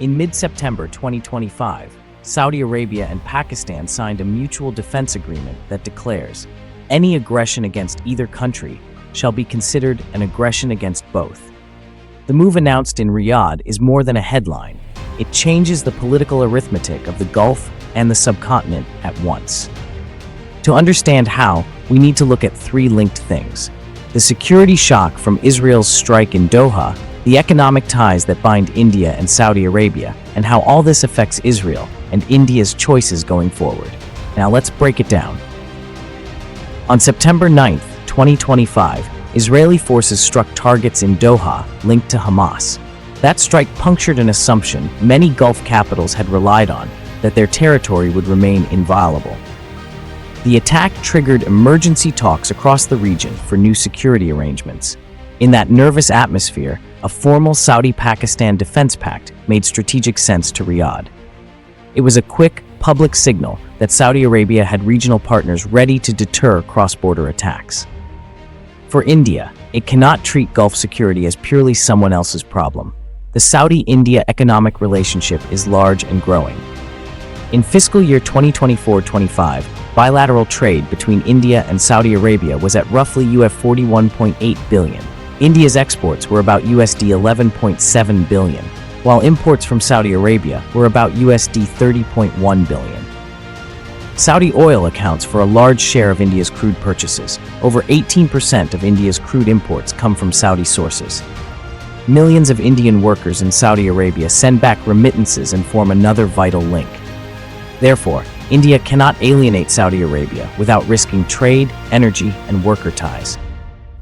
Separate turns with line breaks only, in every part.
In mid-September 2025, Saudi Arabia and Pakistan signed a mutual defense agreement that declares any aggression against either country shall be considered an aggression against both. The move announced in Riyadh is more than a headline. It changes the political arithmetic of the Gulf and the subcontinent at once. To understand how, we need to look at three linked things: the security shock from Israel's strike in Doha, the economic ties that bind India and Saudi Arabia, and how all this affects Israel and India's choices going forward. Now let's break it down. On September 9th, 2025, Israeli forces struck targets in Doha linked to Hamas. That strike punctured an assumption many Gulf capitals had relied on, that their territory would remain inviolable. The attack triggered emergency talks across the region for new security arrangements. In that nervous atmosphere, a formal Saudi-Pakistan Defence Pact made strategic sense to Riyadh. It was a quick, public signal that Saudi Arabia had regional partners ready to deter cross-border attacks. For India, it cannot treat Gulf security as purely someone else's problem. The Saudi-India economic relationship is large and growing. In fiscal year 2024-25, bilateral trade between India and Saudi Arabia was at roughly $41.8 billion. India's exports were about $11.7 billion, while imports from Saudi Arabia were about $30.1 billion. Saudi oil accounts for a large share of India's crude purchases. Over 18% of India's crude imports come from Saudi sources. Millions of Indian workers in Saudi Arabia send back remittances and form another vital link. Therefore, India cannot alienate Saudi Arabia without risking trade, energy, and worker ties.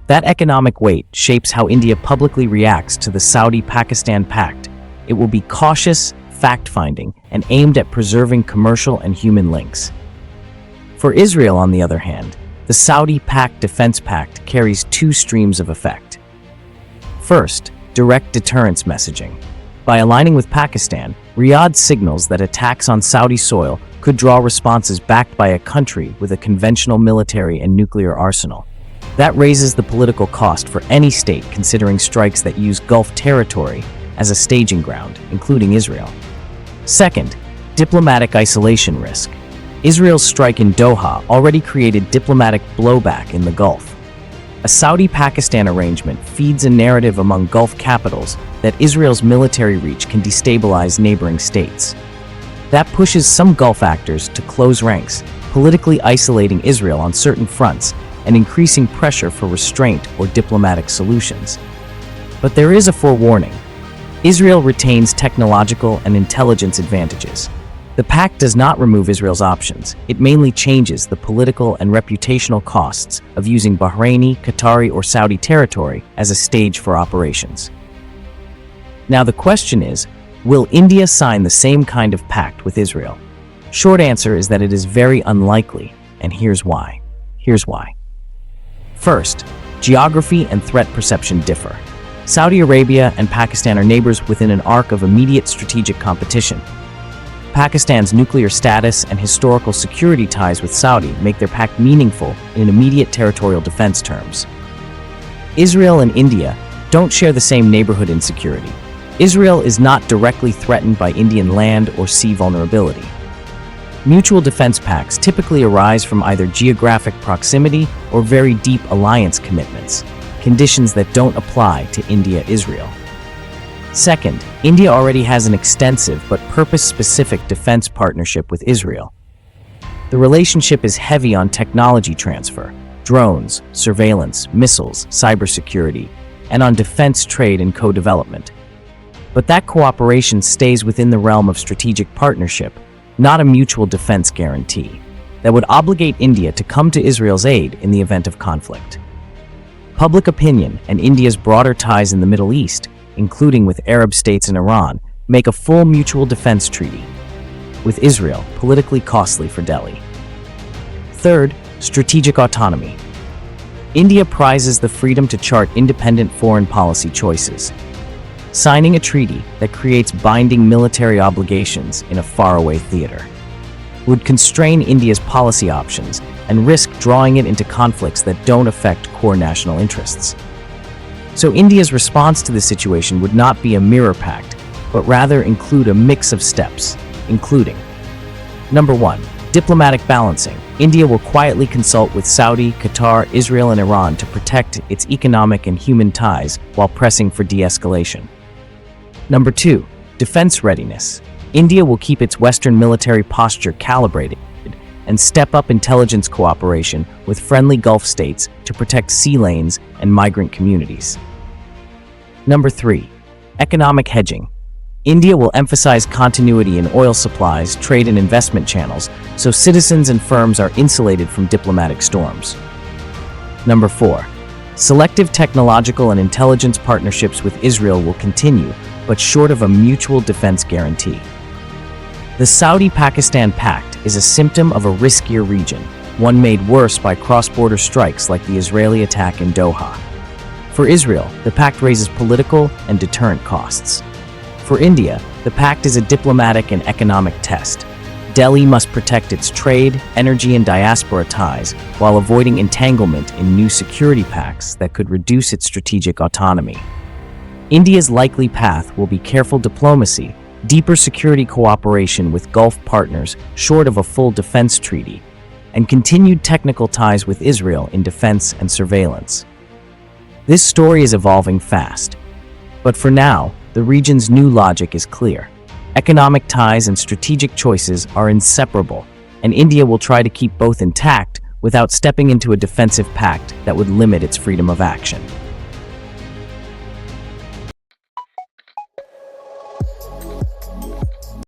That economic weight shapes how India publicly reacts to the Saudi-Pakistan Pact. It will be cautious, fact-finding, and aimed at preserving commercial and human links. For Israel, on the other hand, the Saudi-Pact Defense Pact carries two streams of effect. First, direct deterrence messaging. By aligning with Pakistan, Riyadh signals that attacks on Saudi soil could draw responses backed by a country with a conventional military and nuclear arsenal. That raises the political cost for any state considering strikes that use Gulf territory as a staging ground, including Israel. Second, diplomatic isolation risk. Israel's strike in Doha already created diplomatic blowback in the Gulf. A Saudi-Pakistan arrangement feeds a narrative among Gulf capitals that Israel's military reach can destabilize neighboring states. That pushes some Gulf actors to close ranks, politically isolating Israel on certain fronts and increasing pressure for restraint or diplomatic solutions. But there is a forewarning. Israel retains technological and intelligence advantages. The pact does not remove Israel's options. It mainly changes the political and reputational costs of using Bahraini, Qatari, or Saudi territory as a stage for operations. Now the question is, will India sign the same kind of pact with Israel? Short answer is that it is very unlikely, and here's why. First, geography and threat perception differ. Saudi Arabia and Pakistan are neighbors within an arc of immediate strategic competition. Pakistan's nuclear status and historical security ties with Saudi make their pact meaningful in immediate territorial defense terms. Israel and India don't share the same neighborhood insecurity. Israel is not directly threatened by Indian land or sea vulnerability. Mutual defense pacts typically arise from either geographic proximity or very deep alliance commitments, conditions that don't apply to India-Israel. Second, India already has an extensive but purpose-specific defense partnership with Israel. The relationship is heavy on technology transfer, drones, surveillance, missiles, cybersecurity, and on defense trade and co-development. But that cooperation stays within the realm of strategic partnership, not a mutual defense guarantee that would obligate India to come to Israel's aid in the event of conflict. Public opinion and India's broader ties in the Middle East, including with Arab states and Iran, make a full mutual defense treaty, with Israel politically costly for Delhi. Third, strategic autonomy. India prizes the freedom to chart independent foreign policy choices. Signing a treaty that creates binding military obligations in a faraway theater would constrain India's policy options and risk drawing it into conflicts that don't affect core national interests. So India's response to this situation would not be a mirror pact, but rather include a mix of steps, including: Number 1. Diplomatic balancing. India will quietly consult with Saudi, Qatar, Israel, and Iran to protect its economic and human ties while pressing for de-escalation. Number 2. Defense readiness. India will keep its Western military posture calibrated and step up intelligence cooperation with friendly Gulf states to protect sea lanes and migrant communities. Number 3. Economic hedging. India will emphasize continuity in oil supplies, trade, and investment channels so citizens and firms are insulated from diplomatic storms. Number 4. Selective technological and intelligence partnerships with Israel will continue, but short of a mutual defense guarantee. The Saudi-Pakistan Pact is a symptom of a riskier region, one made worse by cross-border strikes like the Israeli attack in Doha. For Israel, the pact raises political and deterrent costs. For India, the pact is a diplomatic and economic test. Delhi must protect its trade, energy, and diaspora ties while avoiding entanglement in new security pacts that could reduce its strategic autonomy. India's likely path will be careful diplomacy, deeper security cooperation with Gulf partners short of a full defense treaty, and continued technical ties with Israel in defense and surveillance. This story is evolving fast, but for now, the region's new logic is clear. Economic ties and strategic choices are inseparable, and India will try to keep both intact without stepping into a defensive pact that would limit its freedom of action.